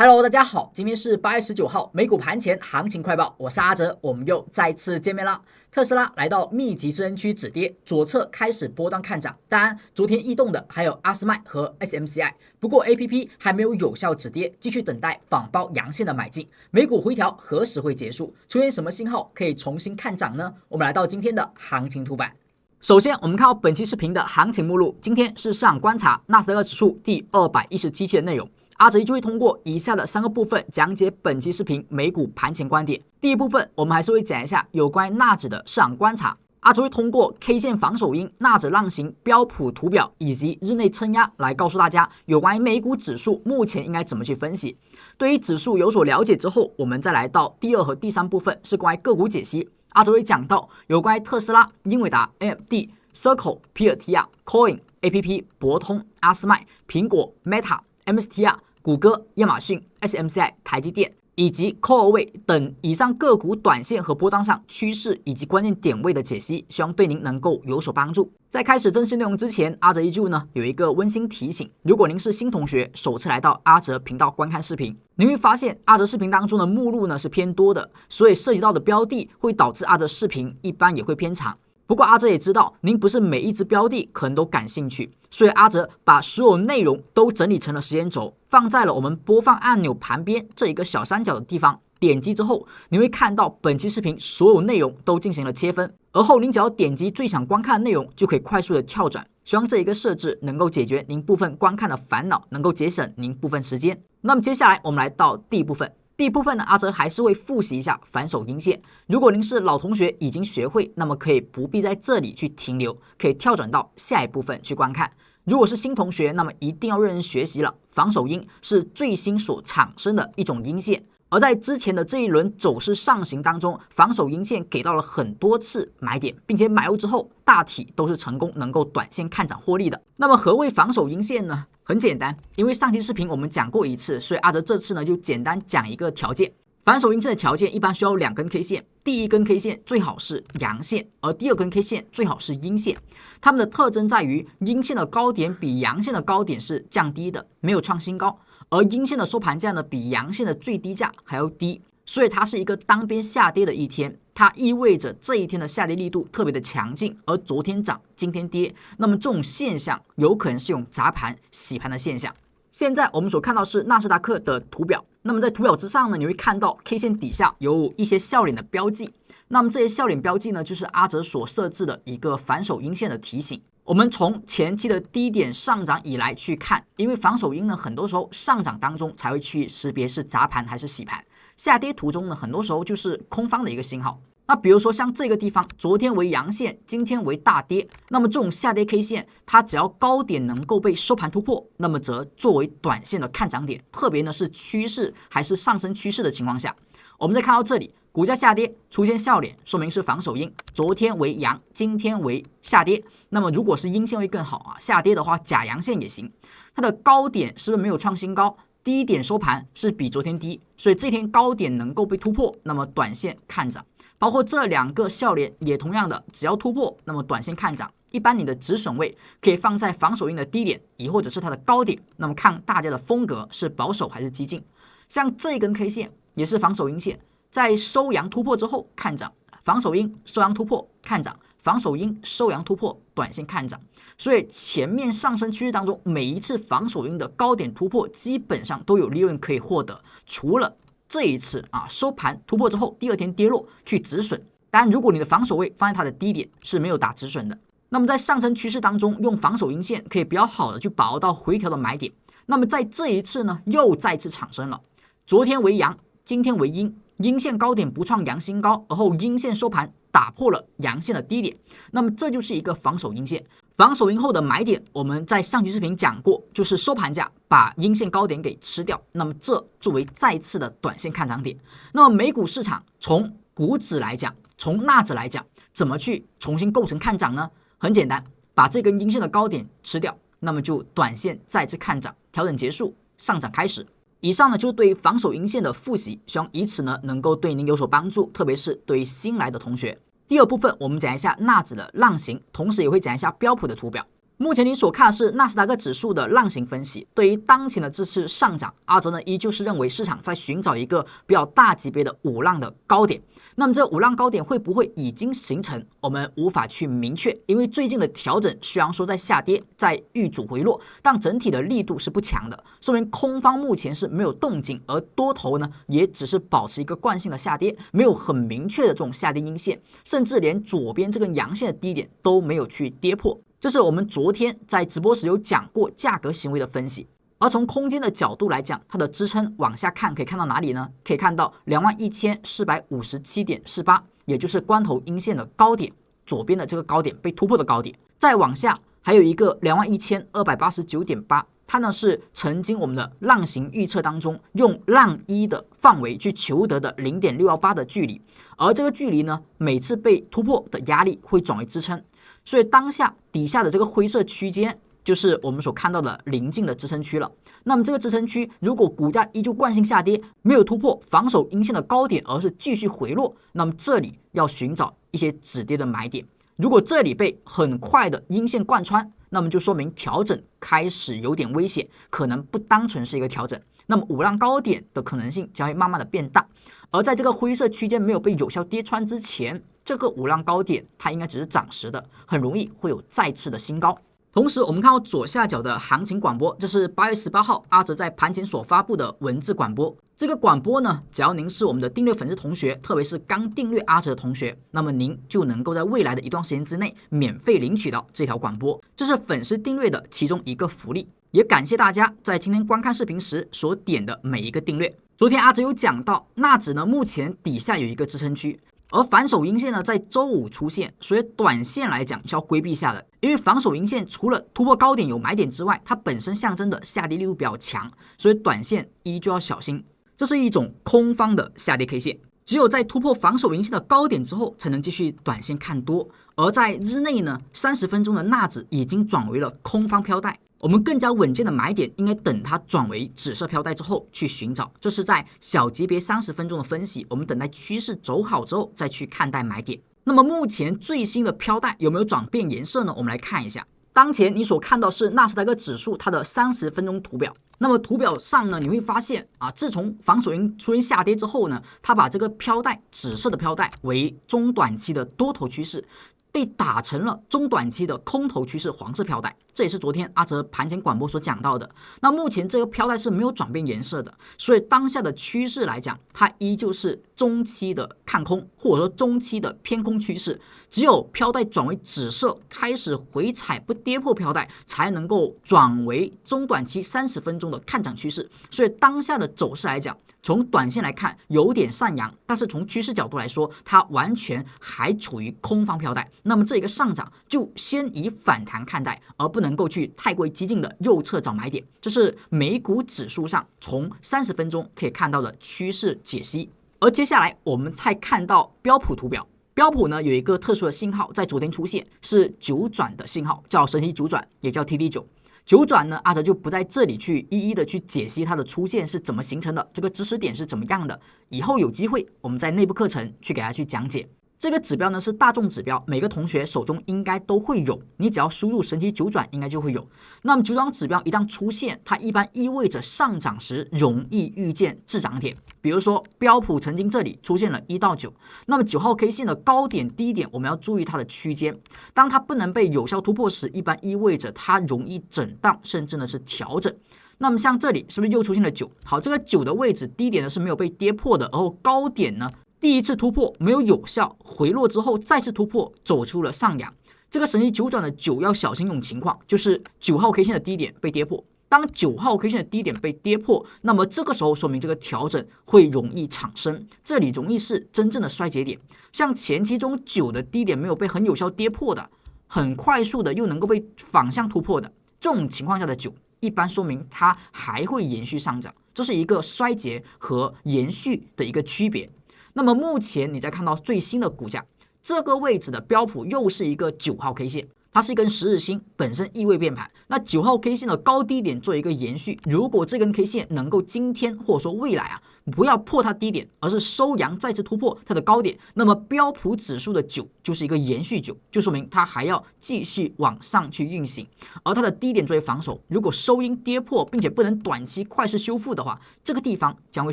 Hello，大家好，今天是8月19号，美股盘前行情快报，我是阿哲，我们又再次见面啦。特斯拉来到密集支撑区止跌，左侧开始波段看涨。当然，昨天异动的还有阿斯麦和 SMCI， 不过 APP 还没有有效止跌，继续等待仿包阳线的买进。美股回调何时会结束？出现什么信号可以重新看涨呢？我们来到今天的行情图版。首先，我们看到本期视频的行情目录，今天是市场观察纳斯达克指数第217期的内容。阿哲依旧会通过以下的3个部分讲解本期视频美股盘前观点。第一部分，我们还是会讲一下有关纳指的市场观察。阿哲会通过 K 线防守阴、纳指浪形、标普图表以及日内撑压来告诉大家有关于美股指数目前应该怎么去分析。对于指数有所了解之后，我们再来到第2和第3部分，是关于个股解析。阿哲会讲到有关于特斯拉、英伟达、AMD、Circle、PLTR、Coin、APP、博通、阿斯麦、苹果、Meta、MSTR、谷歌、亚马逊、SMCI、台积电以及 Core 位等以上个股短线和波段上趋势以及关键点位的解析，希望对您能够有所帮助。在开始正式内容之前，阿哲依旧有一个温馨提醒：如果您是新同学，首次来到阿哲频道观看视频，您会发现阿哲视频当中的目录是偏多的，所以涉及到的标的会导致阿哲视频一般也会偏长。不过阿哲也知道您不是每一只标的可能都感兴趣，所以阿哲把所有内容都整理成了时间轴，放在了我们播放按钮旁边这一个小三角的地方。点击之后，你会看到本期视频所有内容都进行了切分，而后您只要点击最想观看的内容，就可以快速的跳转。希望这一个设置能够解决您部分观看的烦恼，能够节省您部分时间。那么接下来我们来到第一部分。第一部分阿哲还是会复习一下反手阴线。如果您是老同学已经学会，那么可以不必在这里去停留，可以跳转到下一部分去观看。如果是新同学，那么一定要认真学习了。防守阴是最新所产生的一种阴线，而在之前的这一轮走势上行当中，防守阴线给到了很多次买点，并且买入之后大体都是成功能够短线看涨获利的。那么何谓防守阴线呢？很简单，因为上期视频我们讲过一次，所以阿哲这次就简单讲一个条件。反手阴线的条件一般需要2根 K 线，第一根 K 线最好是阳线，而第2根 K 线最好是阴线。它们的特征在于阴线的高点比阳线的高点是降低的，没有创新高，而阴线的收盘价比阳线的最低价还要低，所以它是一个单边下跌的一天。它意味着这一天的下跌力度特别的强劲，而昨天涨，今天跌，那么这种现象有可能是用砸盘洗盘的现象。现在我们所看到是纳斯达克的图表，那么在图表之上你会看到 K 线底下有一些笑脸的标记，那么这些笑脸标记就是阿哲所设置的一个反手阴线的提醒。我们从前期的低点上涨以来去看，因为防守阴很多时候上涨当中才会去识别是砸盘还是洗盘，下跌途中很多时候就是空方的一个信号。那比如说像这个地方，昨天为阳线，今天为大跌，那么这种下跌 K 线，它只要高点能够被收盘突破，那么则作为短线的看涨点，特别是趋势还是上升趋势的情况下。我们再看到这里，股价下跌出现笑脸，说明是防守阴，昨天为阳，今天为下跌。那么如果是阴线会更好下跌的话假阳线也行。它的高点是不是没有创新高？低点收盘是比昨天低，所以这天高点能够被突破，那么短线看涨。包括这2个笑脸也同样的，只要突破，那么短线看涨。一般你的止损位可以放在防守阴的低点，亦或者是它的高点。那么看大家的风格是保守还是激进。像这根 K 线也是防守阴线，在收阳突破之后看涨，防守阴收阳突破看涨，防守阴收阳突破短线看涨。所以前面上升趋势当中，每一次防守阴的高点突破基本上都有利润可以获得，除了这一次收盘突破之后第2天跌落去止损。当然如果你的防守位放在它的低点是没有打止损的。那么在上升趋势当中用防守阴线可以比较好的去把握到回调的买点。那么在这一次又再次产生了，昨天为阳，今天为阴，阴线高点不创阳新高，而后阴线收盘打破了阳线的低点，那么这就是一个防守阴线。防守阴后的买点我们在上期视频讲过，就是收盘价把阴线高点给吃掉，那么这作为再次的短线看涨点。那么美股市场从股指来讲，从纳指来讲，怎么去重新构成看涨呢？很简单，把这根阴线的高点吃掉，那么就短线再次看涨，调整结束，上涨开始。以上就是对防守阴线的复习，希望以此能够对您有所帮助，特别是对于新来的同学。第2部分我们讲一下纳指的浪形，同时也会讲一下标普的图表。目前你所看的是纳斯达克指数的浪形分析。对于当前的这次上涨，阿哲呢依旧是认为市场在寻找一个比较大级别的五浪的高点。那么这五浪高点会不会已经形成？我们无法去明确，因为最近的调整虽然说在下跌，在遇阻回落，但整体的力度是不强的，说明空方目前是没有动静，而多头呢也只是保持一个惯性的下跌，没有很明确的这种下跌阴线，甚至连左边这根阳线的低点都没有去跌破。这是我们昨天在直播时有讲过价格行为的分析。而从空间的角度来讲，它的支撑往下看可以看到哪里呢？可以看到21,457.48，也就是关头阴线的高点，左边的这个高点被突破的高点。再往下还有一个21,289.8，它呢是曾经我们的浪形预测当中用浪一的范围去求得的0.618的距离，而这个距离呢，每次被突破的压力会转为支撑。所以当下底下的这个灰色区间就是我们所看到的临近的支撑区了。那么这个支撑区如果股价依旧惯性下跌，没有突破防守阴线的高点，而是继续回落，那么这里要寻找一些止跌的买点。如果这里被很快的阴线贯穿，那么就说明调整开始有点危险，可能不单纯是一个调整，那么五浪高点的可能性将会慢慢的变大。而在这个灰色区间没有被有效跌穿之前，这个五浪高点它应该只是暂时的，很容易会有再次的新高。同时我们看到左下角的行情广播，这是8月18号阿哲在盘前所发布的文字广播。这个广播呢，只要您是我们的订阅粉丝同学，特别是刚订阅阿哲的同学，那么您就能够在未来的一段时间之内免费领取到这条广播，这是粉丝订阅的其中一个福利。也感谢大家在今天观看视频时所点的每一个订阅。昨天阿哲有讲到，纳指呢目前底下有一个支撑区，而反手阴线呢在周五出现，所以短线来讲是要规避下的。因为防守阴线除了突破高点有买点之外，它本身象征的下跌力度比较强，所以短线依旧要小心。这是一种空方的下跌 K 线，只有在突破防守阴线的高点之后，才能继续短线看多。而在日内呢，30分钟的纳指已经转为了空方飘带。我们更加稳健的买点应该等它转为紫色飘带之后去寻找，这是在小级别30分钟的分析，我们等待趋势走好之后再去看待买点。那么目前最新的飘带有没有转变颜色呢？我们来看一下，当前你所看到是纳斯达克指数它的30分钟图表。那么图表上呢，你会发现自从防守阴出现下跌之后呢，它把这个飘带紫色的飘带为中短期的多头趋势，被打成了中短期的空头趋势黄色飘带，这也是昨天阿哲盘前广播所讲到的。那目前这个飘带是没有转变颜色的，所以当下的趋势来讲，它依旧是中期的看空，或者说中期的偏空趋势。只有飘带转为紫色，开始回踩不跌破飘带，才能够转为中短期30分钟的看涨趋势。所以当下的走势来讲，从短线来看有点上扬，但是从趋势角度来说，它完全还处于空方飘带。那么这个上涨就先以反弹看待，而不能够去太过于激进的右侧找买点。这是美股指数上从30分钟可以看到的趋势解析。而接下来我们再看到标普图表。标普呢有一个特殊的信号在昨天出现，是九转的信号，叫神奇九转，也叫 TD9。九转呢，阿哲就不在这里去一一的去解析它的出现是怎么形成的，这个知识点是怎么样的。以后有机会我们在内部课程去给大家去讲解。这个指标呢是大众指标，每个同学手中应该都会有，你只要输入神奇九转应该就会有。那么九转指标一旦出现，它一般意味着上涨时容易遇见滞涨点。比如说标普曾经这里出现了1到9，那么9号 K 线的高点低点我们要注意它的区间，当它不能被有效突破时，一般意味着它容易震荡，甚至呢是调整。那么像这里是不是又出现了9？好，这个9的位置低点呢是没有被跌破的，而后高点呢第一次突破没有有效回落之后再次突破，走出了上扬。这个神奇九转的9要小心一种情况，就是9号 K 线的低点被跌破。当9号 K 线的低点被跌破，那么这个时候说明这个调整会容易产生，这里容易是真正的衰竭点。像前期中9的低点没有被很有效跌破的，很快速的又能够被反向突破的，这种情况下的9一般说明它还会延续上涨，这是一个衰竭和延续的一个区别。那么目前你再看到最新的股价，这个位置的标普又是一个9号 K 线，它是一根10日星，本身意味变盘。那9号 K 线的高低点做一个延续，如果这根 K 线能够今天或者说未来不要破它低点，而是收阳再次突破它的高点，那么标普指数的9就是一个延续9，就说明它还要继续往上去运行。而它的低点作为防守，如果收阴跌破，并且不能短期快速修复的话，这个地方将会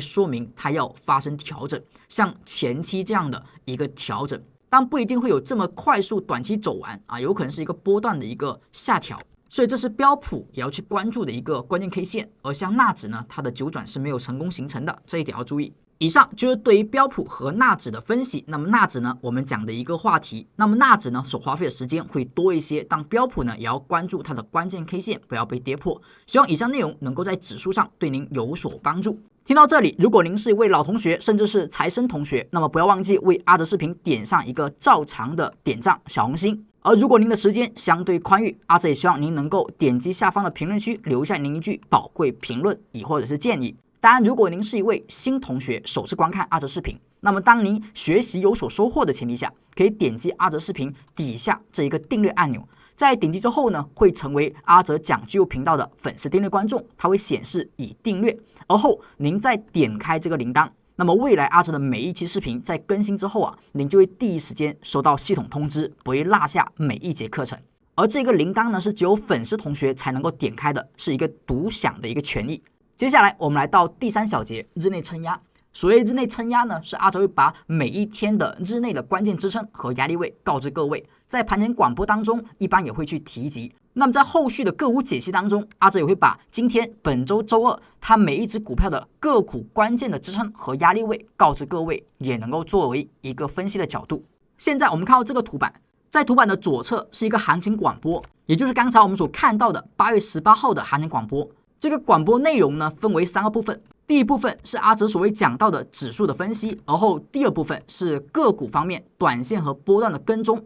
说明它要发生调整，像前期这样的一个调整。但不一定会有这么快速短期走完啊，有可能是一个波段的一个下调。所以这是标普也要去关注的一个关键 K 线，而像纳指呢，它的9转是没有成功形成的，这一点要注意。以上就是对于标普和纳指的分析。那么纳指呢，我们讲的一个话题，那么纳指呢所花费的时间会多一些，但标普呢也要关注它的关键 K 线，不要被跌破。希望以上内容能够在指数上对您有所帮助。听到这里，如果您是一位老同学，甚至是财生同学，那么不要忘记为阿哲视频点上一个照常的点赞小红心。而如果您的时间相对宽裕，阿哲也希望您能够点击下方的评论区留下您一句宝贵评论，或者是建议。当然，如果您是一位新同学，首次观看阿哲视频，那么当您学习有所收获的前提下，可以点击阿哲视频底下这一个订阅按钮。在点击之后呢，会成为阿哲讲 G 频道的粉丝订阅观众，它会显示已订阅。而后您再点开这个铃铛，那么未来阿哲的每一期视频在更新之后啊，您就会第一时间收到系统通知，不会落下每一节课程。而这个铃铛呢，是只有粉丝同学才能够点开的，是一个独享的一个权益。接下来我们来到第3小节，日内撑压。所谓日内撑压呢，是阿哲会把每一天的日内的关键支撑和压力位告知各位，在盘前广播当中一般也会去提及。那么在后续的个股解析当中，阿哲也会把今天本周周二它每一只股票的个股关键的支撑和压力位告知各位，也能够作为一个分析的角度。现在我们看到这个图板，在图板的左侧是一个行情广播，也就是刚才我们所看到的8月18号的行情广播。这个广播内容呢，分为3个部分。第一部分是阿哲所谓讲到的指数的分析，而后第二部分是个股方面短线和波段的跟踪。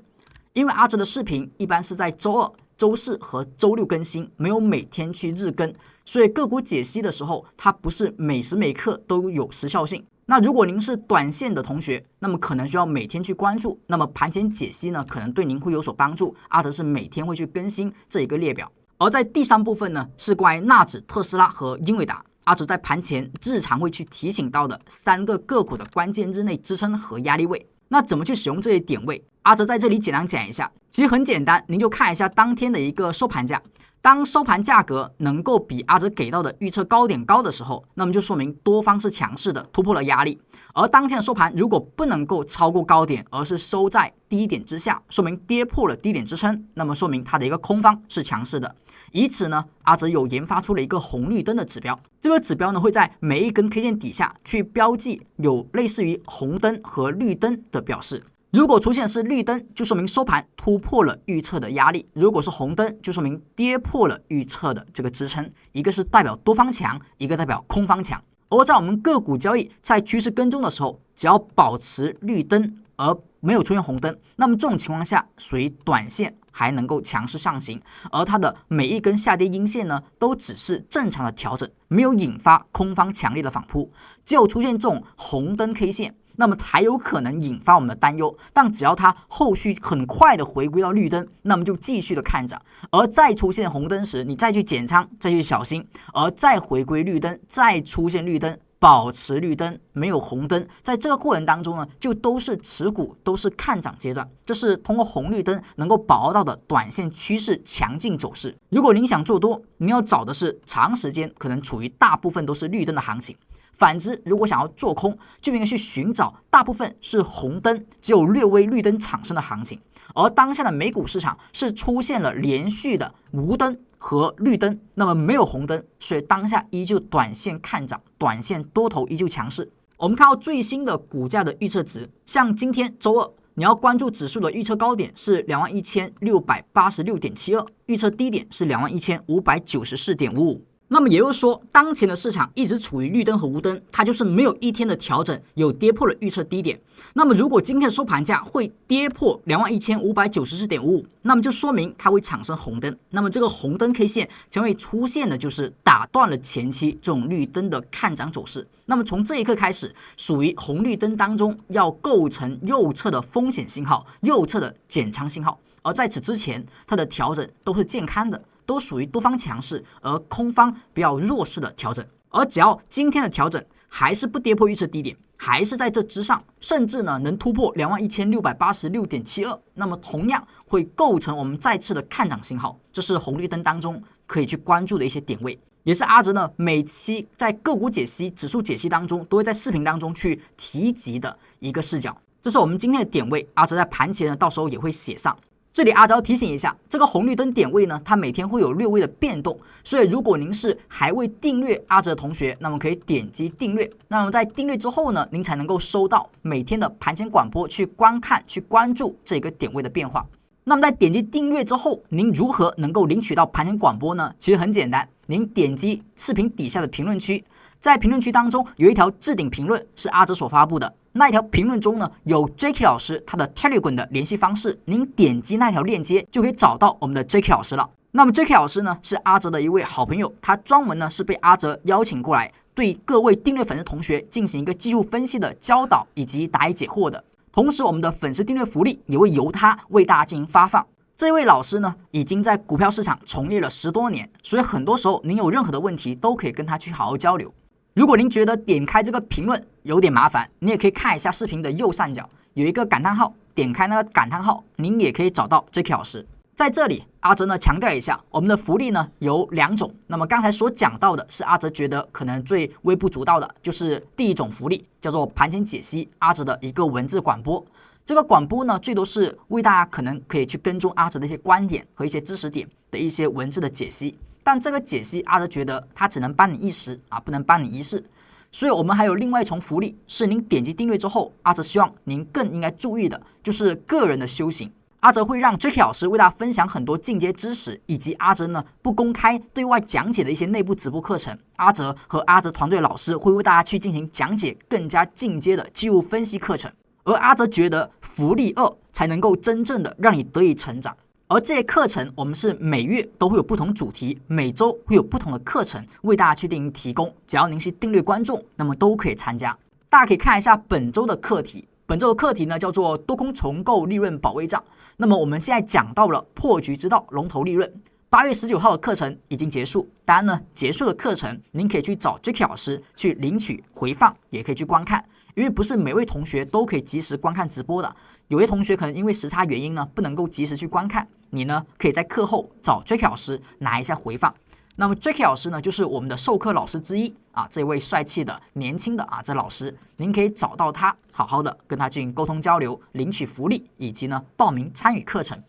因为阿哲的视频一般是在周二、周四和周六更新，没有每天去日更，所以个股解析的时候，它不是每时每刻都有时效性。那如果您是短线的同学，那么可能需要每天去关注，那么盘前解析呢，可能对您会有所帮助。阿哲是每天会去更新这一个列表。而在第3部分呢，是关于纳指、特斯拉和英伟达。阿哲在盘前日常会去提醒到的3个个股的关键日内支撑和压力位。那怎么去使用这些点位？阿哲在这里简单讲一下，其实很简单，您就看一下当天的一个收盘价。当收盘价格能够比阿哲给到的预测高点高的时候，那么就说明多方是强势的，突破了压力。而当天的收盘如果不能够超过高点，而是收在低点之下，说明跌破了低点支撑，那么说明它的一个空方是强势的。以此呢，阿哲有研发出了一个红绿灯的指标，这个指标呢会在每一根 K 线底下去标记有类似于红灯和绿灯的表示。如果出现是绿灯，就说明收盘突破了预测的压力；如果是红灯，就说明跌破了预测的这个支撑。一个是代表多方强，一个代表空方强。而在我们个股交易在趋势跟踪的时候，只要保持绿灯而没有出现红灯，那么这种情况下属于短线还能够强势上行，而它的每一根下跌阴线呢，都只是正常的调整，没有引发空方强烈的反扑。只有出现这种红灯 K 线，那么才有可能引发我们的担忧，但只要它后续很快的回归到绿灯，那么就继续的看涨，而再出现红灯时，你再去减仓，再去小心，而再回归绿灯，再出现绿灯，保持绿灯，没有红灯，在这个过程当中呢，就都是持股，都是看涨阶段，这是通过红绿灯能够把握到的短线趋势强劲走势。如果您想做多，您要找的是长时间可能处于大部分都是绿灯的行情。反之，如果想要做空，就应该去寻找大部分是红灯，只有略微绿灯产生的行情。而当下的美股市场是出现了连续的无灯和绿灯，那么没有红灯，所以当下依旧短线看涨，短线多头依旧强势。我们看到最新的股价的预测值，像今天周二，你要关注指数的预测高点是21,686.72，预测低点是21,594.55。那么也就是说，当前的市场一直处于绿灯和无灯，它就是没有一天的调整，有跌破了预测低点。那么如果今天的收盘价会跌破21,594.55，那么就说明它会产生红灯。那么这个红灯 K 线将会出现的就是打断了前期这种绿灯的看涨走势。那么从这一刻开始，属于红绿灯当中要构成右侧的风险信号，右侧的减仓信号。而在此之前，它的调整都是健康的，都属于多方强势而空方比较弱势的调整。而只要今天的调整还是不跌破预测低点，还是在这之上，甚至呢能突破21,686.72，那么同样会构成我们再次的看涨信号，这是红绿灯当中可以去关注的一些点位，也是阿哲呢每期在个股解析、指数解析当中都会在视频当中去提及的一个视角。这是我们今天的点位，阿哲在盘前呢到时候也会写上。这里阿哲要提醒一下，这个红绿灯点位呢，它每天会有略微的变动，所以如果您是还未订阅阿哲的同学，那么可以点击订阅。那么在订阅之后呢，您才能够收到每天的盘前广播，去观看、去关注这个点位的变化。那么在点击订阅之后，您如何能够领取到盘前广播呢？其实很简单，您点击视频底下的评论区，在评论区当中有一条置顶评论是阿哲所发布的，那一条评论中呢有 Jacky 老师他的 Telegram 的联系方式，您点击那条链接就可以找到我们的 Jacky 老师了。那么 Jacky 老师呢是阿哲的一位好朋友，他专门呢是被阿哲邀请过来，对各位订阅粉丝同学进行一个技术分析的教导以及答疑解惑的。同时我们的粉丝订阅福利也会由他为大家进行发放。这位老师呢已经在股票市场从业了10多年，所以很多时候您有任何的问题都可以跟他去好好交流。如果您觉得点开这个评论有点麻烦，你也可以看一下视频的右上角有一个感叹号，点开那个感叹号，您也可以找到 Jacky 老师。在这里阿哲呢强调一下，我们的福利呢有2种。那么刚才所讲到的是阿哲觉得可能最微不足道的，就是第一种福利叫做盘前解析，阿哲的一个文字广播。这个广播呢最多是为大家可能可以去跟踪阿哲的一些观点和一些知识点的一些文字的解析，但这个解析阿哲觉得它只能帮你一时啊，不能帮你一世。所以我们还有另外一重福利，是您点击订阅之后，阿哲希望您更应该注意的就是个人的修行。阿哲会让 Jacky 老师为大家分享很多进阶知识，以及阿哲呢不公开对外讲解的一些内部直播课程。阿哲和阿哲团队老师会为大家去进行讲解更加进阶的技术分析课程。而阿哲觉得福利2才能够真正的让你得以成长。而这些课程我们是每月都会有不同主题，每周会有不同的课程为大家去进行提供，只要您是订阅观众，那么都可以参加。大家可以看一下本周的课题，本周的课题呢叫做多空重构利润保卫战。那么我们现在讲到了破局之道龙头利润。8月19号的课程已经结束，当然呢结束的课程您可以去找 Jacky 老师去领取回放，也可以去观看，因为不是每位同学都可以及时观看直播的，有些同学可能因为时差原因呢不能够及时去观看，你呢可以在课后找 Jacky 老师拿一下回放。那么 Jacky 老师呢就是我们的授课老师之一啊，这位帅气的年轻的这老师，您可以找到他，好好的跟他进行沟通交流，领取福利，以及呢报名参与课程。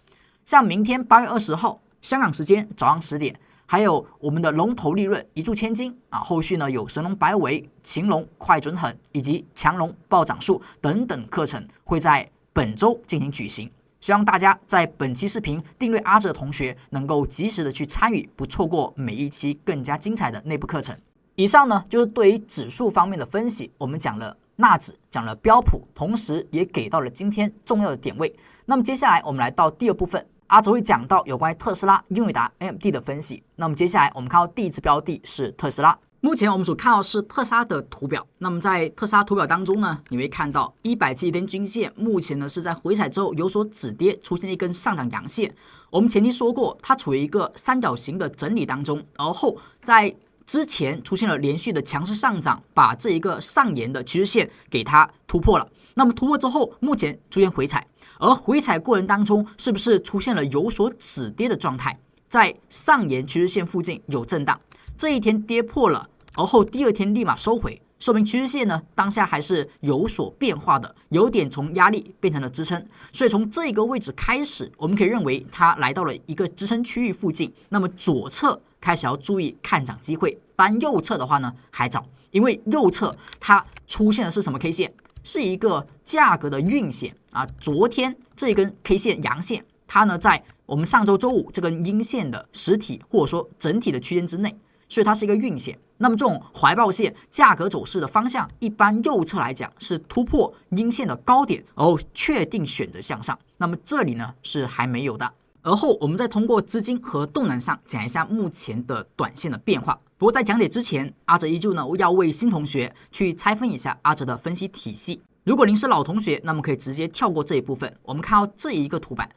像明天8月20号香港时间早上10点，还有我们的龙头利润一柱千金啊，后续呢有神龙摆尾、擒龙快准狠以及强龙暴涨数等等课程会在本周进行举行。希望大家在本期视频订阅阿哲的同学能够及时的去参与，不错过每一期更加精彩的内部课程。以上呢就是对于指数方面的分析，我们讲了纳指，讲了标普，同时也给到了今天重要的点位。那么接下来我们来到第2部分，阿哲会讲到有关于特斯拉、英伟达、AMD 的分析。那么接下来我们看到第一只标的是特斯拉。目前我们所看到是特斯拉的图表。那么在特斯拉图表当中呢，你会看到170天均线目前呢是在回踩之后有所止跌，出现了一根上涨阳线。我们前期说过，它处于一个三角形的整理当中，而后在之前出现了连续的强势上涨，把这一个上沿的趋势线给它突破了。那么突破之后，目前出现回踩，而回踩过程当中是不是出现了有所止跌的状态？在上沿趋势线附近有震荡，这一天跌破了，而后第2天立马收回，说明趋势线呢当下还是有所变化的，有点从压力变成了支撑。所以从这个位置开始，我们可以认为它来到了一个支撑区域附近。那么左侧开始要注意看涨机会，但右侧的话呢还早，因为右侧它出现的是什么 K 线？是一个价格的运线啊。昨天这一根 K 线阳线，它呢在我们上周周五这根阴线的实体或者说整体的区间之内，所以它是一个运线。那么这种怀抱线价格走势的方向，一般右侧来讲是突破阴线的高点，然后确定选择向上。那么这里呢是还没有的。而后我们再通过资金和动能上讲一下目前的短线的变化。不过在讲解之前，阿哲依旧呢要为新同学去拆分一下阿哲的分析体系。如果您是老同学，那么可以直接跳过这一部分。我们看到这一个图板，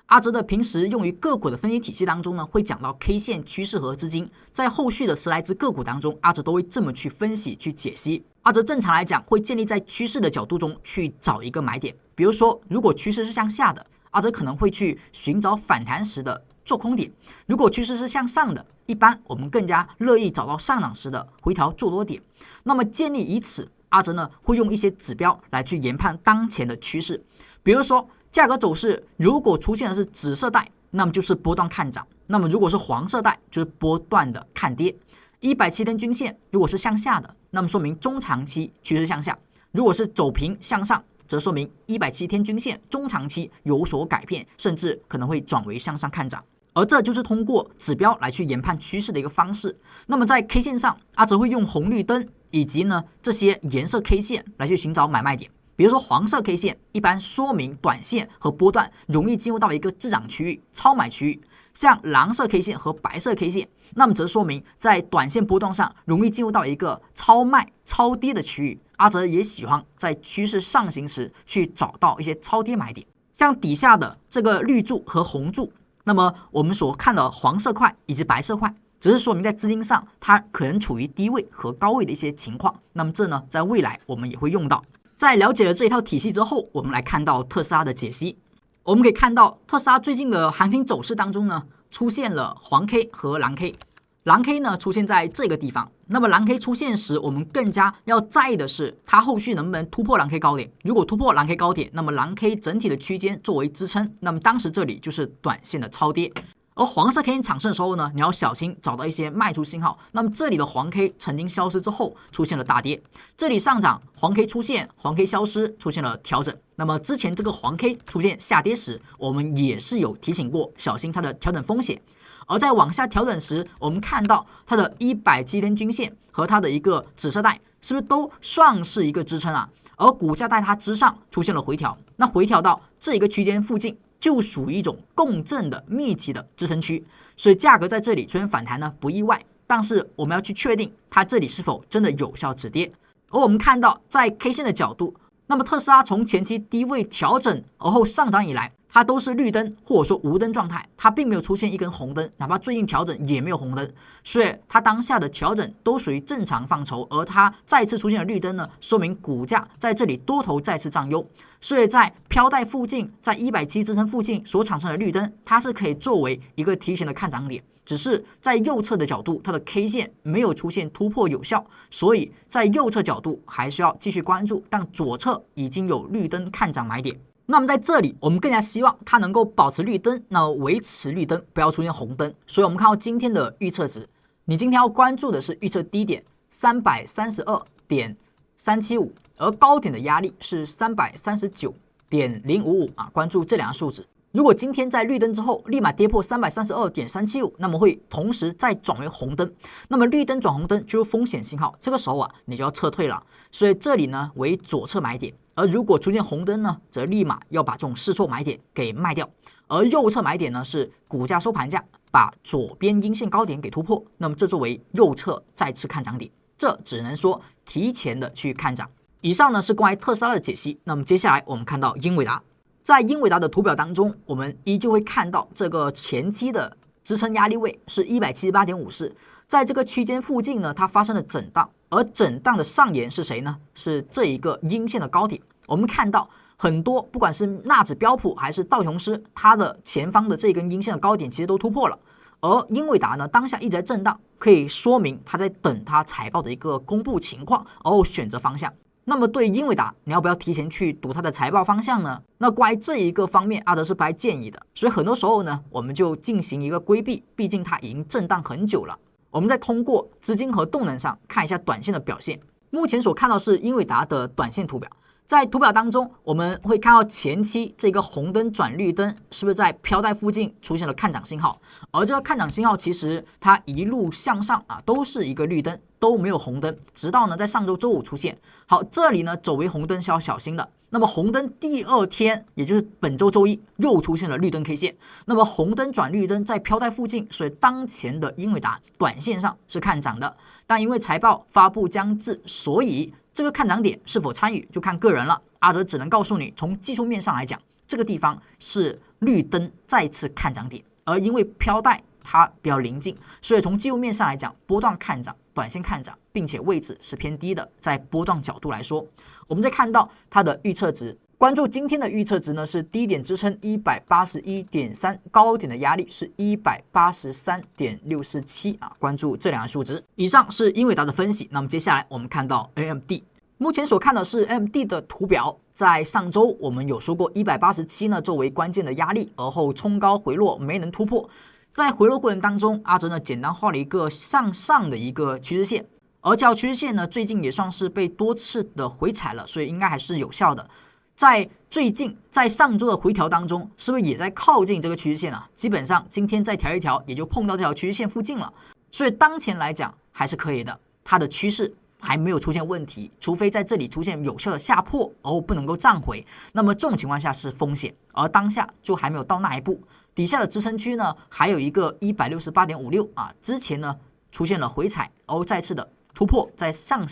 阿哲的平时用于个股的分析体系当中呢，会讲到 K 线趋势和资金，在后续的10来只个股当中，阿哲都会这么去分析去解析。阿哲正常来讲会建立在趋势的角度中去找一个买点，比如说如果趋势是向下的，阿哲可能会去寻找反弹时的做空点；如果趋势是向上的，一般我们更加乐意找到上涨时的回调做多点。那么建立以此，阿哲呢会用一些指标来去研判当前的趋势，比如说价格走势如果出现的是紫色带，那么就是波段看涨；那么如果是黄色带，就是波段的看跌。170天均线如果是向下的，那么说明中长期趋势向下；如果是走平向上，则说明170天均线中长期有所改变，甚至可能会转为向上看涨。而这就是通过指标来去研判趋势的一个方式。那么在 K 线上，阿哲会用红绿灯以及呢这些颜色 K 线来去寻找买卖点。比如说黄色 K 线一般说明短线和波段容易进入到一个滞涨区域、超买区域，像蓝色 K 线和白色 K 线，那么则说明在短线波段上容易进入到一个超卖、超跌的区域。阿哲也喜欢在趋势上行时去找到一些超跌买点，像底下的这个绿柱和红柱，那么我们所看的黄色块以及白色块，只是说明在资金上它可能处于低位和高位的一些情况。那么这呢，在未来我们也会用到。在了解了这一套体系之后，我们来看到特斯拉的解析。我们可以看到特斯拉最近的行情走势当中呢，出现了黄 K 和蓝 K。蓝 K 呢出现在这个地方，那么蓝 K 出现时，我们更加要在意的是它后续能不能突破蓝 K 高点。如果突破蓝 K 高点，那么蓝 K 整体的区间作为支撑，那么当时这里就是短线的超跌。而黄色 K 线产生的时候呢，你要小心找到一些卖出信号。那么这里的黄 K 曾经消失之后出现了大跌，这里上涨，黄 K 出现，黄 K 消失，出现了调整。那么之前这个黄 K 出现下跌时，我们也是有提醒过，小心它的调整风险。而在往下调整时，我们看到它的170天均线和它的一个紫色带是不是都算是一个支撑啊？而股价在它之上出现了回调，那回调到这一个区间附近，就属于一种共振的密集的支撑区，所以价格在这里出现反弹呢不意外，但是我们要去确定它这里是否真的有效止跌。而我们看到在 K 线的角度，那么特斯拉从前期低位调整而后上涨以来，它都是绿灯或者说无灯状态，它并没有出现一根红灯，哪怕最近调整也没有红灯，所以它当下的调整都属于正常范畴。而它再次出现了绿灯呢，说明股价在这里多头再次占优，所以在飘带附近，在170支撑附近所产生的绿灯，它是可以作为一个提前的看涨点。只是在右侧的角度，它的 K 线没有出现突破有效，所以在右侧角度还需要继续关注，但左侧已经有绿灯看涨买点。那么在这里，我们更加希望它能够保持绿灯，那维持绿灯，不要出现红灯。所以我们看到今天的预测值，你今天要关注的是预测低点332.375，而高点的压力是339.055啊，关注这两个数值。如果今天在绿灯之后立马跌破332.375，那么会同时再转为红灯，那么绿灯转红灯就是风险信号，这个时候啊你就要撤退了。所以这里呢为左侧买点，而如果出现红灯呢，则立马要把这种试错买点给卖掉。而右侧买点呢是股价收盘价把左边阴线高点给突破，那么这作为右侧再次看涨点，这只能说提前的去看涨。以上呢是关于特斯拉的解析，那么接下来我们看到英伟达。在英伟达的图表当中，我们依旧会看到这个前期的支撑压力位是178.54，在这个区间附近呢，它发生了震荡，而震荡的上沿是谁呢？是这一个阴线的高点。我们看到很多，不管是纳指标普还是道琼斯，它的前方的这根阴线的高点其实都突破了。而英伟达呢，当下一直在震荡，可以说明它在等它财报的一个公布情况，而后选择方向。那么对英伟达，你要不要提前去赌它的财报方向呢？那关于这一个方面，阿德是不太建议的。所以很多时候呢，我们就进行一个规避，毕竟它已经震荡很久了。我们再通过资金和动能上看一下短线的表现。目前所看到是英伟达的短线图表，在图表当中，我们会看到前期这个红灯转绿灯是不是在飘带附近出现了看涨信号，而这个看涨信号其实它一路向上啊，都是一个绿灯，都没有红灯，直到呢在上周周五出现。好，这里呢走为红灯是要小心的。那么红灯第二天，也就是本周周一又出现了绿灯 K 线，那么红灯转绿灯在飘带附近，所以当前的英伟达短线上是看涨的，但因为财报发布将至，所以这个看涨点是否参与就看个人了。阿哲只能告诉你，从技术面上来讲，这个地方是绿灯再次看涨点，而因为飘带它比较临近，所以从技术面上来讲，波段看涨，短线看涨，并且位置是偏低的。在波段角度来说，我们再看到它的预测值，关注今天的预测值呢是低点支撑 181.3， 高点的压力是 183.647 啊，关注这两个数值。以上是英伟达的分析，那么接下来我们看到 AMD， 目前所看的是 AMD 的图表。在上周我们有说过187呢作为关键的压力，而后冲高回落没能突破。在回落过程当中，阿哲呢简单画了一个向上的一个趋势线，而这条趋势线呢最近也算是被多次的回踩了，所以应该还是有效的。在最近在上周的回调当中，是不是也在靠近这个趋势线啊？基本上今天再调一调，也就碰到这条趋势线附近了，所以当前来讲还是可以的，它的趋势还没有出现问题，除非在这里出现有效的下破，而不能够站回，那么这种情况下是风险，而当下就还没有到那一步。底下的支撑区呢，还有一个 168.56 啊，之前呢出现了回踩，然后再次的突破，在上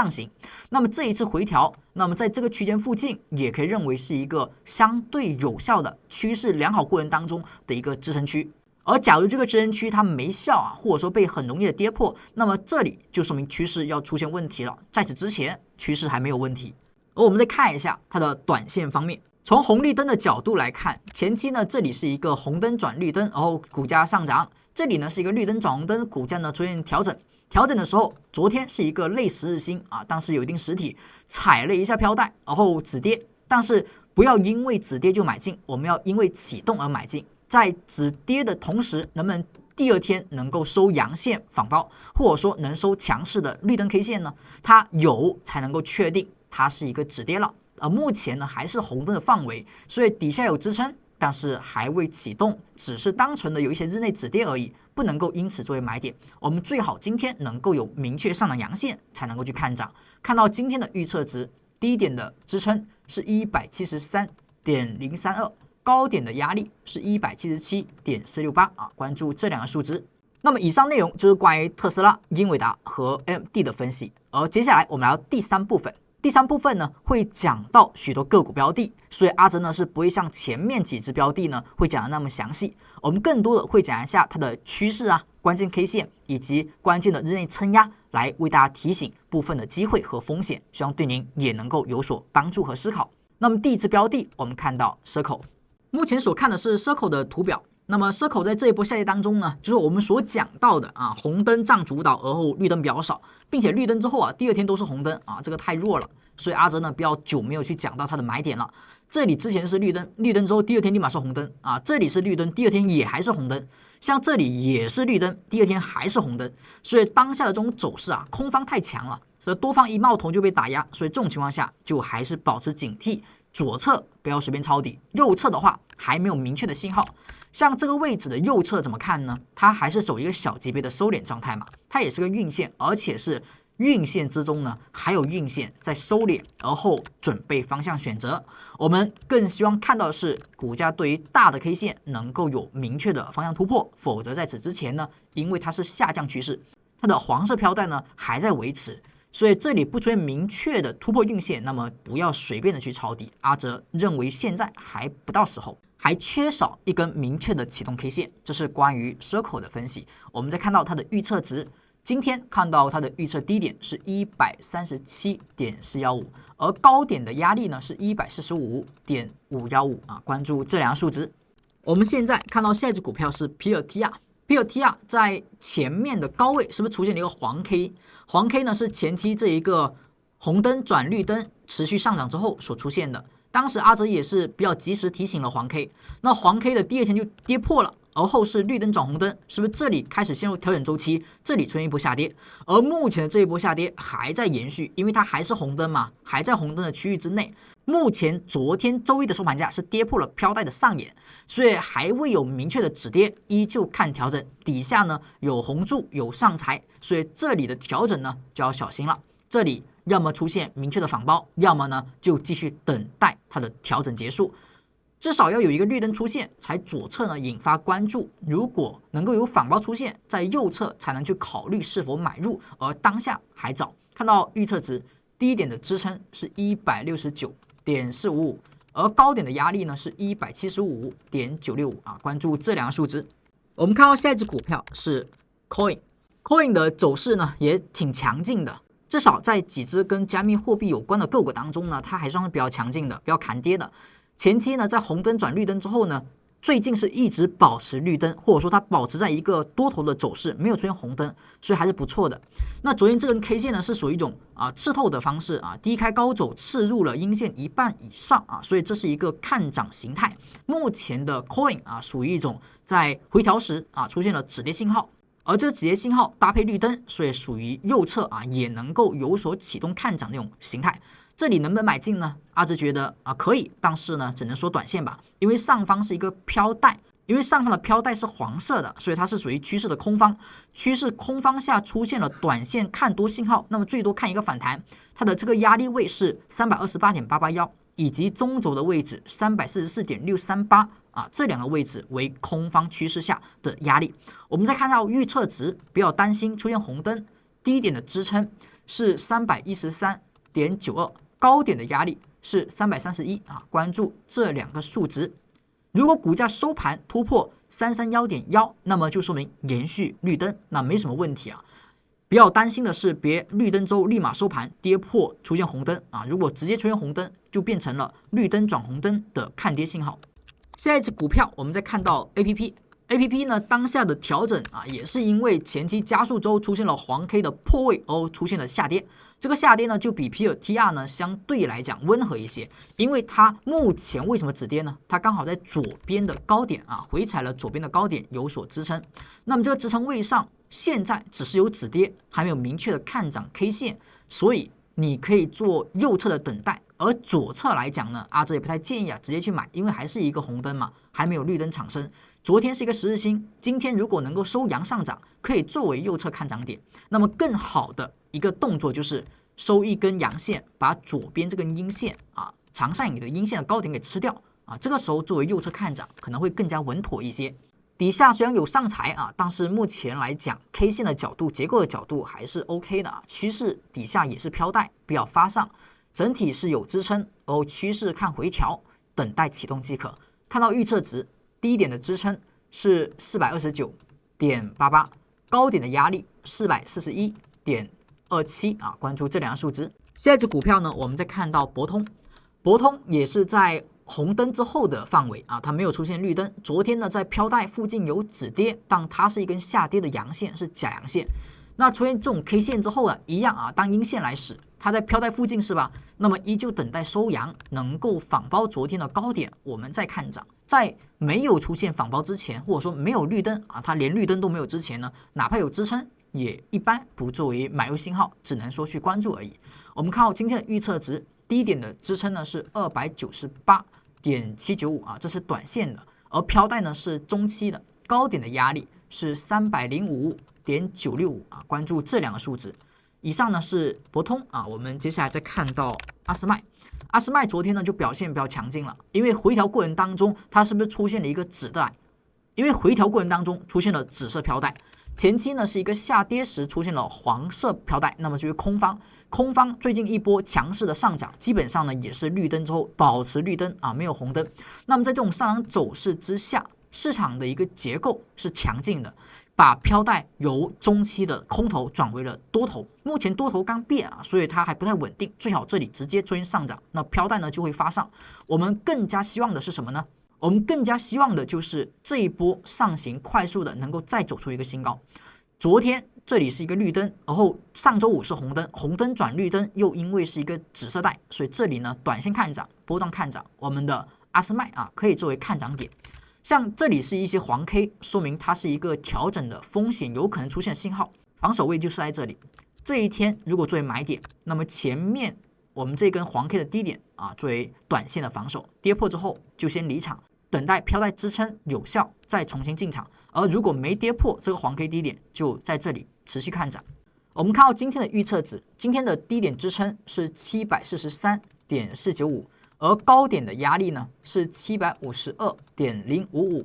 行。那么这一次回调，那么在这个区间附近，也可以认为是一个相对有效的趋势良好过程当中的一个支撑区。而假如这个支撑区它没效啊，或者说被很容易的跌破，那么这里就说明趋势要出现问题了。在此之前，趋势还没有问题。而我们再看一下它的短线方面。从红绿灯的角度来看，前期呢这里是一个红灯转绿灯，然后股价上涨；这里呢是一个绿灯转红灯，股价呢出现调整。调整的时候，昨天是一个类十日星啊，当时有一定实体踩了一下飘带，然后止跌。但是不要因为止跌就买进，我们要因为启动而买进。在止跌的同时，能不能第二天能够收阳线反包，或者说能收强势的绿灯 K 线呢？它有才能够确定它是一个止跌了。目前呢还是红灯的范围，所以底下有支撑，但是还未启动，只是单纯的有一些日内止跌而已，不能够因此作为买点。我们最好今天能够有明确上涨阳线，才能够去看涨。看到今天的预测值，低点的支撑是 173.032， 高点的压力是 177.468 啊，关注这两个数值。那么以上内容就是关于特斯拉、英伟达和 AMD 的分析，而接下来我们来到第三部分。第三部分呢会讲到许多个股标的，所以阿哲呢是不会像前面几只标的呢会讲的那么详细，我们更多的会讲一下它的趋势啊、关键 K 线以及关键的日内撑压，来为大家提醒部分的机会和风险，希望对您也能够有所帮助和思考。那么第一只标的，我们看到 Circle， 目前所看的是 Circle 的图表。那么 Circle 在这一波下跌当中呢，就是我们所讲到的啊，红灯占主导，而后绿灯比较少，并且绿灯之后啊，第二天都是红灯啊，这个太弱了，所以阿哲呢比较久没有去讲到它的买点了。这里之前是绿灯，绿灯之后第二天立马是红灯啊，这里是绿灯，第二天也还是红灯，像这里也是绿灯，第二天还是红灯，所以当下的这种走势啊，空方太强了，所以多方一冒头就被打压，所以这种情况下就还是保持警惕，左侧不要随便抄底，右侧的话还没有明确的信号。像这个位置的右侧怎么看呢？它还是走一个小级别的收敛状态嘛，它也是个晕线，而且是晕线之中呢还有晕线在收敛，而后准备方向选择。我们更希望看到的是股价对于大的 K 线能够有明确的方向突破，否则在此之前呢，因为它是下降趋势，它的黄色飘带呢还在维持，所以这里不出现明确的突破晕线，那么不要随便的去抄底。阿哲认为现在还不到时候，还缺少一根明确的启动 K 线，这是关于 Circle 的分析。我们再看到它的预测值，今天看到它的预测低点是 137.415， 而高点的压力呢是 145.515 啊，关注这两个数值。我们现在看到下一只股票是皮尔提亚。皮尔提亚在前面的高位是不是出现了一个黄 K？ 黄 K 呢是前期这一个红灯转绿灯持续上涨之后所出现的。当时阿哲也是比较及时提醒了黄 K， 那黄 K 的第二天就跌破了，而后是绿灯转红灯，是不是这里开始陷入调整周期？这里出现一波下跌，而目前的这一波下跌还在延续，因为它还是红灯嘛，还在红灯的区域之内。目前昨天周一的收盘价是跌破了飘带的上沿，所以还未有明确的止跌，依旧看调整。底下呢有红柱有上财，所以这里的调整呢就要小心了。这里要么出现明确的反包，要么呢就继续等待它的调整结束，至少要有一个绿灯出现，才左侧呢引发关注。如果能够有反包出现，在右侧才能去考虑是否买入，而当下还早。看到预测值，低点的支撑是169.455，而高点的压力呢是175.965啊，关注这两个数值。我们看到下一只股票是 Coin 的走势呢也挺强劲的，至少在几只跟加密货币有关的个股当中呢，它还算是比较强劲的，比较砍跌的。前期呢在红灯转绿灯之后呢，最近是一直保持绿灯，或者说它保持在一个多头的走势，没有出现红灯，所以还是不错的。那昨天这根 K 线呢是属于一种刺透的方式啊，低开高走，刺入了阴线一半以上啊，所以这是一个看涨形态。目前的 Coin 属于一种在回调时出现了止跌信号。而这个止跌信号搭配绿灯，所以属于右侧也能够有所启动看涨那种形态。这里能不能买进呢？阿直觉得可以，但是呢只能说短线吧，因为上方是一个飘带，因为上方的飘带是黄色的，所以它是属于趋势的空方。趋势空方下出现了短线看多信号，那么最多看一个反弹，它的这个压力位是328.881，以及中轴的位置344.638。这两个位置为空方趋势下的压力。我们再看到预测值，不要担心出现红灯，低点的支撑是313.92，高点的压力是331关注这两个数值。如果股价收盘突破331.1，那么就说明连续绿灯，那没什么问题啊。比较担心的是，别绿灯之后立马收盘跌破出现红灯如果直接出现红灯，就变成了绿灯转红灯的看跌信号。下一只股票，我们再看到 APP 呢，当下的调整也是因为前期加速周出现了黄 K 的破位而出现了下跌。这个下跌呢，就比 PLTR 呢相对来讲温和一些，因为它目前为什么止跌呢？它刚好在左边的高点回踩了左边的高点有所支撑。那么这个支撑位上现在只是有止跌，还没有明确的看涨 K 线，所以你可以做右侧的等待。而左侧来讲呢，阿哲也不太建议直接去买，因为还是一个红灯嘛，还没有绿灯产生。昨天是一个十日星，今天如果能够收阳上涨，可以作为右侧看涨点。那么更好的一个动作就是收一根阳线，把左边这根阴线长上影的阴线的高点给吃掉这个时候作为右侧看涨可能会更加稳妥一些。底下虽然有上财但是目前来讲 K 线的角度、结构的角度还是 OK 的趋势底下也是飘带，不要发上。整体是有支撑，然后趋势看回调，等待启动即可。看到预测值，低点的支撑是429.88，高点的压力441.27关注这两个数值。下一只股票呢，我们再看到博通也是在红灯之后的范围它没有出现绿灯。昨天呢，在飘带附近有止跌，但它是一根下跌的阳线，是假阳线。那出现这种 K 线之后一样当阴线来使。它在飘带附近是吧？那么依旧等待收阳，能够反包昨天的高点，我们再看涨。在没有出现反包之前，或者说没有绿灯它连绿灯都没有之前呢，哪怕有支撑，也一般不作为买入信号，只能说去关注而已。我们看到今天的预测值，低点的支撑呢是298.795这是短线的，而飘带呢是中期的，高点的压力是305.965关注这两个数值。以上呢是博通我们接下来再看到阿斯麦昨天呢就表现比较强劲了，因为回调过程当中它是不是出现了一个紫带？因为回调过程当中出现了紫色飘带，前期呢是一个下跌时出现了黄色飘带，那么就是空方最近一波强势的上涨，基本上呢也是绿灯之后保持绿灯没有红灯。那么在这种上涨走势之下，市场的一个结构是强劲的。把飘带由中期的空头转为了多头，目前多头刚变所以它还不太稳定，最好这里直接出现上涨，那飘带呢就会发上。我们更加希望的是什么呢？我们更加希望的就是这一波上行快速的能够再走出一个新高。昨天这里是一个绿灯，然后上周五是红灯，红灯转绿灯，又因为是一个紫色带，所以这里呢短线看涨，波段看涨，我们的阿斯麦可以作为看涨点。像这里是一些黄 K， 说明它是一个调整的风险有可能出现的信号，防守位就是在这里。这一天如果作为买点，那么前面我们这根黄 K 的低点作为短线的防守，跌破之后就先离场，等待飘带支撑有效再重新进场。而如果没跌破这个黄 K 低点，就在这里持续看涨。我们看到今天的预测值，今天的低点支撑是743.495。而高点的压力呢是752.055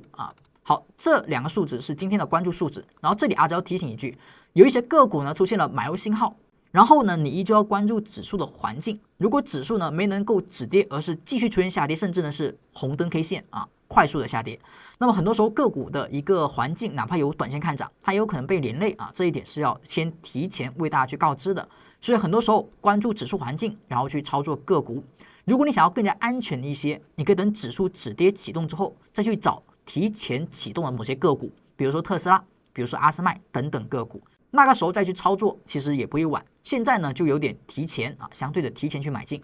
好，这两个数值是今天的关注数值。然后这里阿哲要提醒一句，有一些个股呢出现了买入信号，然后呢，你依旧要关注指数的环境。如果指数呢没能够止跌，而是继续出现下跌，甚至呢是红灯 K 线啊，快速的下跌，那么很多时候个股的一个环境，哪怕有短线看涨，它也有可能被连累啊。这一点是要先提前为大家去告知的。所以很多时候关注指数环境，然后去操作个股。如果你想要更加安全一些，你可以等指数止跌启动之后，再去找提前启动的某些个股，比如说特斯拉，比如说阿斯麦等等个股。那个时候再去操作，其实也不会晚。现在呢，就有点提前啊，相对的提前去买进。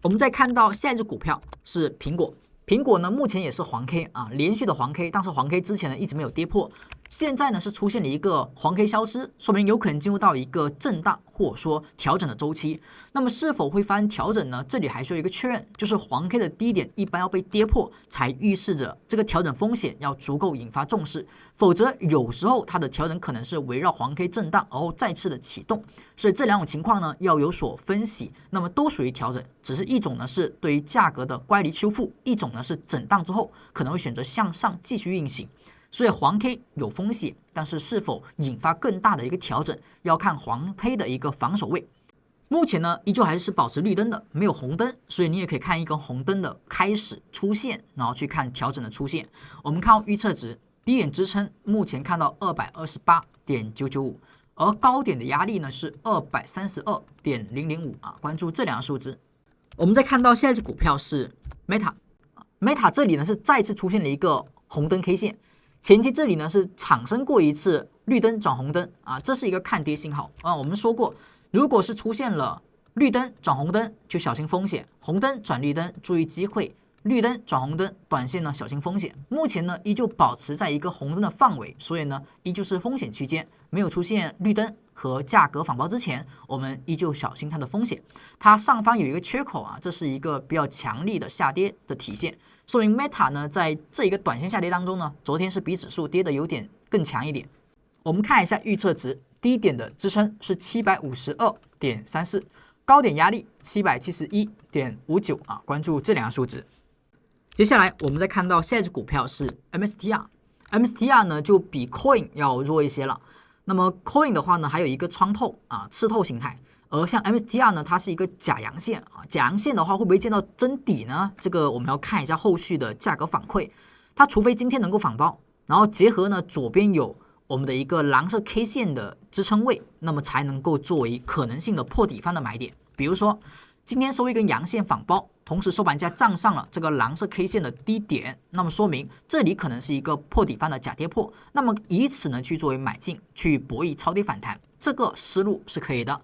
我们再看到下一只股票是苹果，苹果呢目前也是黄 K 啊，连续的黄 K， 但是黄 K 之前呢一直没有跌破，现在呢是出现了一个黄 K 消失，说明有可能进入到一个震荡或者说调整的周期。那么是否会发生调整呢？这里还需要一个确认，就是黄 K 的低点一般要被跌破，才预示着这个调整风险要足够引发重视，否则有时候它的调整可能是围绕黄 K 震荡，然后再次的启动。所以这两种情况呢要有所分析，那么都属于调整，只是一种呢是对于价格的乖离修复，一种呢是震荡之后可能会选择向上继续运行。所以黄 K 有风险，但是是否引发更大的一个调整，要看黄 K 的一个防守位。目前呢，依旧还是保持绿灯的，没有红灯，所以你也可以看一根红灯的开始出现，然后去看调整的出现。我们看到预测值低点支撑，目前看到 228.995， 而高点的压力呢是 232.005 啊，关注这两个数字。我们再看到下一只股票是 Meta 这里呢是再次出现了一个红灯 K 线。前期这里呢是产生过一次绿灯转红灯啊，这是一个看跌信号啊。我们说过，如果是出现了绿灯转红灯，就小心风险；红灯转绿灯，注意机会；绿灯转红灯，短线呢小心风险。目前呢依旧保持在一个红灯的范围，所以呢依旧是风险区间，没有出现绿灯和价格反包之前，我们依旧小心它的风险。它上方有一个缺口啊，这是一个比较强力的下跌的体现。说明 Meta 呢，在这一个短线下跌当中呢，昨天是比指数跌的有点更强一点。我们看一下预测值，低点的支撑是 752.34， 高点压力 771.59 啊，关注这两个数值。接下来我们再看到下一只股票是 MSTR 呢就比 Coin 要弱一些了。那么 Coin 的话呢，还有一个穿透啊刺透形态。而像 MSTR 呢，它是一个假阳线啊，假阳线的话会不会见到真底呢？这个我们要看一下后续的价格反馈。它除非今天能够反包，然后结合呢左边有我们的一个蓝色 K 线的支撑位，那么才能够作为可能性的破底方的买点。比如说今天收一根阳线反包，同时收盘价站上了这个蓝色 K 线的低点，那么说明这里可能是一个破底方的假跌破，那么以此呢去作为买进，去博弈超跌反弹，这个思路是可以的。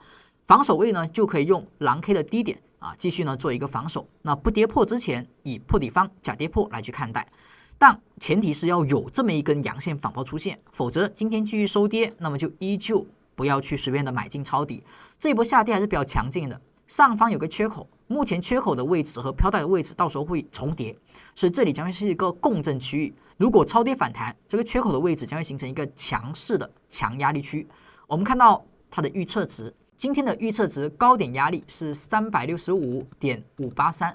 防守位呢，就可以用蓝 K 的低点啊，继续呢做一个防守。那不跌破之前，以破底方假跌破来去看待，但前提是要有这么一根阳线反包出现，否则今天继续收跌，那么就依旧不要去随便的买进抄底。这一波下跌还是比较强劲的，上方有个缺口，目前缺口的位置和飘带的位置到时候会重叠，所以这里将会是一个共振区域。如果超跌反弹，这个缺口的位置将会形成一个强势的强压力区。我们看到它的预测值。今天的预测值高点压力是 365.583，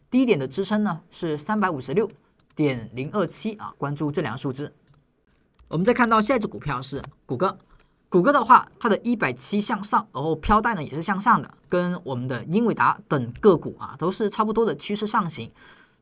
低点的支撑呢是 356.027 啊，关注这两个数字。我们再看到下一只股票是谷歌，谷歌的话，它的170向上，然后飘带呢也是向上的，跟我们的英伟达等个股啊都是差不多的趋势上行。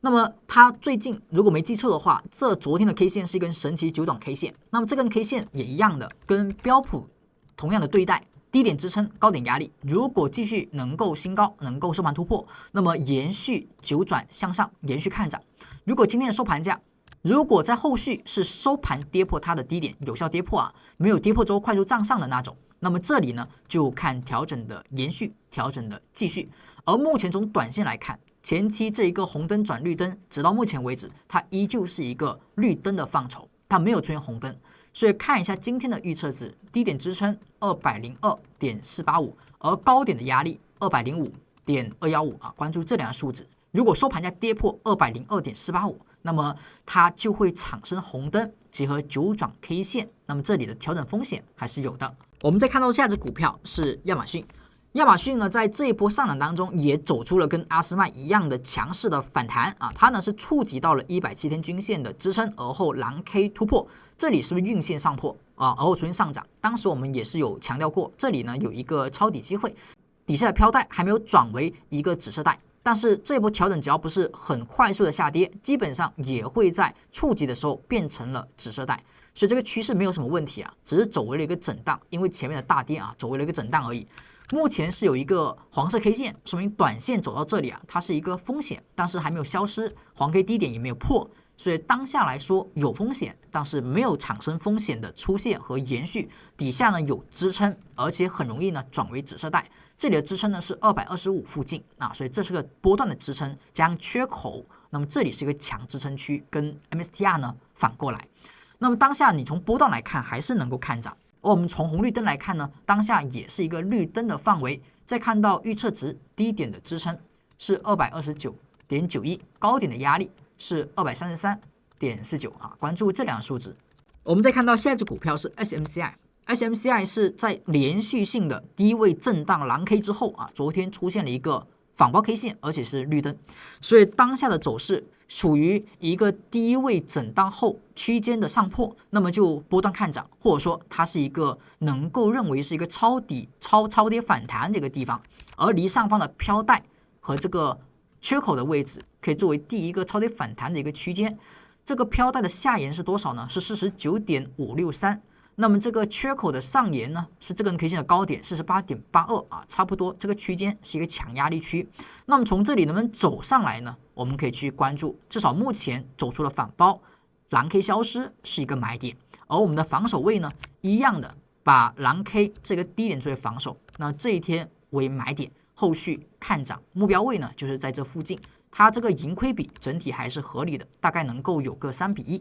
那么它最近如果没记错的话，这昨天的 K 线是一根神奇9短 K 线，那么这根 K 线也一样的，跟标普同样的对待。低点支撑，高点压力，如果继续能够新高，能够收盘突破，那么延续9转向上，延续看涨。如果今天的收盘价，如果在后续是收盘跌破它的低点，有效跌破啊，没有跌破之后快速站上的那种，那么这里呢就看调整的延续，调整的继续。而目前从短线来看，前期这一个红灯转绿灯，直到目前为止，它依旧是一个绿灯的范畴，它没有出现红灯。所以看一下今天的预测值，低点支撑 202.485， 而高点的压力 205.215 啊，关注这两个数字。如果收盘价跌破 202.485， 那么它就会产生红灯，结合9转 K 线，那么这里的调整风险还是有的。我们再看到下只股票是亚马逊。亚马逊呢，在这一波上涨当中，也走出了跟阿斯麦一样的强势的反弹啊，它呢是触及到了107天均线的支撑，而后蓝 K 突破，这里是不是运线上破？而后出现上涨。当时我们也是有强调过，这里呢有一个抄底机会，底下的飘带还没有转为一个紫色带。但是这波调整只要不是很快速的下跌，基本上也会在触及的时候变成了紫色带，所以这个趋势没有什么问题啊，只是走为了一个震荡，因为前面的大跌啊，走为了一个震荡而已。目前是有一个黄色 K 线，说明短线走到这里啊，它是一个风险，但是还没有消失，黄 K 低点也没有破，所以当下来说有风险，但是没有产生风险的出现和延续，底下呢有支撑，而且很容易呢转为紫色带。这里的支撑呢是225附近啊，所以这是个波段的支撑加上缺口，那么这里是一个强支撑区，跟 MSTR 呢反过来。那么当下你从波段来看还是能够看涨，而我们从红绿灯来看呢，当下也是一个绿灯的范围。再看到预测值低点的支撑是229.91，高点的压力是233.49啊，关注这两个数字。我们再看到下一只股票是 SMCI。SMCI 是在连续性的低位震荡蓝 K 之后啊，昨天出现了一个反包 K 线，而且是绿灯，所以当下的走势处于一个低位震荡后区间的上破，那么就波段看涨，或者说它是一个能够认为是一个抄底超跌反弹的一个地方，而离上方的飘带和这个缺口的位置可以作为第一个超跌反弹的一个区间。这个飘带的下沿是多少呢？是49.563。那么这个缺口的上沿呢，是这根 K 线的高点48.82啊，差不多这个区间是一个强压力区。那么从这里能不能走上来呢？我们可以去关注，至少目前走出了反包，蓝 K 消失是一个买点，而我们的防守位呢，一样的把蓝 K 这个低点作为防守，那这一天为买点，后续看涨，目标位呢就是在这附近，它这个盈亏比整体还是合理的，大概能够有个3:1。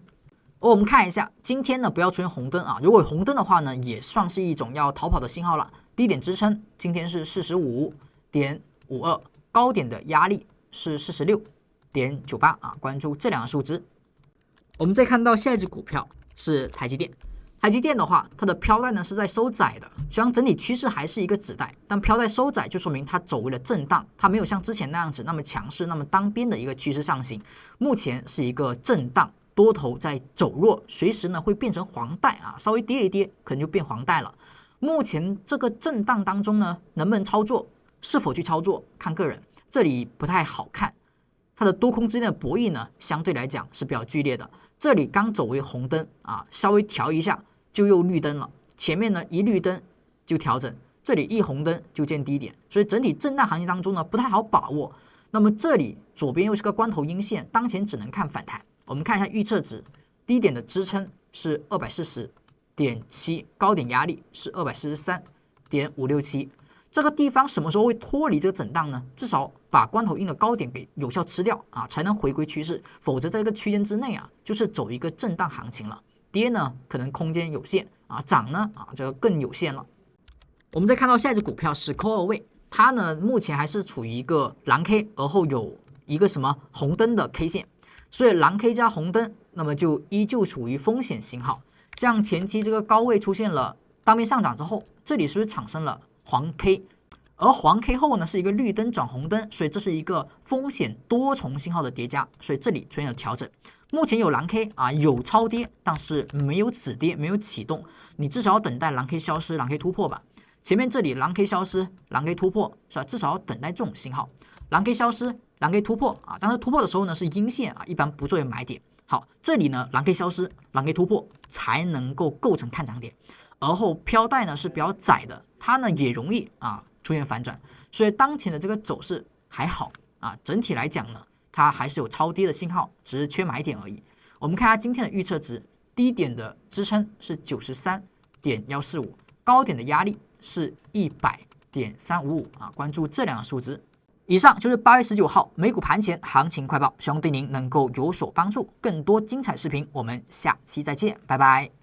我们看一下，今天呢不要出现红灯啊，如果有红灯的话呢，也算是一种要逃跑的信号了。低点支撑今天是45.52，高点的压力是46.98啊，关注这两个数值。我们再看到下一只股票是台积电。台积电的话，它的飘带呢是在收窄的，虽然整体趋势还是一个紫带，但飘带收窄就说明它走为了震荡，它没有像之前那样子那么强势，那么单边的一个趋势上行，目前是一个震荡。多头在走弱，随时呢会变成黄带啊，稍微跌一跌，可能就变黄带了。目前这个震荡当中呢，能不能操作，是否去操作，看个人，这里不太好看。它的多空之间的博弈呢，相对来讲是比较剧烈的。这里刚走为红灯啊，稍微调一下就又绿灯了，前面呢一绿灯就调整，这里一红灯就见低点，所以整体震荡行情当中呢不太好把握。那么这里左边又是个关头阴线，当前只能看反弹。我们看一下预测值，低点的支撑是240.7，高点压力是243.567。这个地方什么时候会脱离这个震荡呢？至少把关头阴的高点给有效吃掉啊，才能回归趋势。否则在这个区间之内啊，就是走一个震荡行情了。跌呢可能空间有限啊，涨呢这个更有限了。我们再看到下一只股票是 Coreaway， 它呢目前还是处于一个蓝 K， 而后有一个什么红灯的 K 线。所以蓝 K 加红灯，那么就依旧处于风险信号。像前期这个高位出现了当面上涨之后，这里是不是产生了黄 K？ 而黄 K 后呢是一个绿灯转红灯，所以这是一个风险多重信号的叠加，所以这里出现了调整。目前有蓝 K 啊，有超跌，但是没有止跌，没有启动，你至少要等待蓝 K 消失、蓝 K 突破吧。前面这里蓝 K 消失、蓝 K 突破是吧？至少要等待这种信号，蓝 K 消失。蓝 K 突破啊，但是突破的时候呢是阴线啊，一般不作为买点。好，这里呢蓝 K 消失，蓝 K 突破才能够构成看涨点。而后飘带呢是比较窄的，它呢也容易出现反转，所以当前的这个走势还好啊，整体来讲呢，它还是有超跌的信号，只是缺买点而已。我们看下今天的预测值，低点的支撑是93.145，高点的压力是100.355啊，关注这两个数值。以上就是8月19号美股盘前行情快报，希望对您能够有所帮助。更多精彩视频，我们下期再见，拜拜。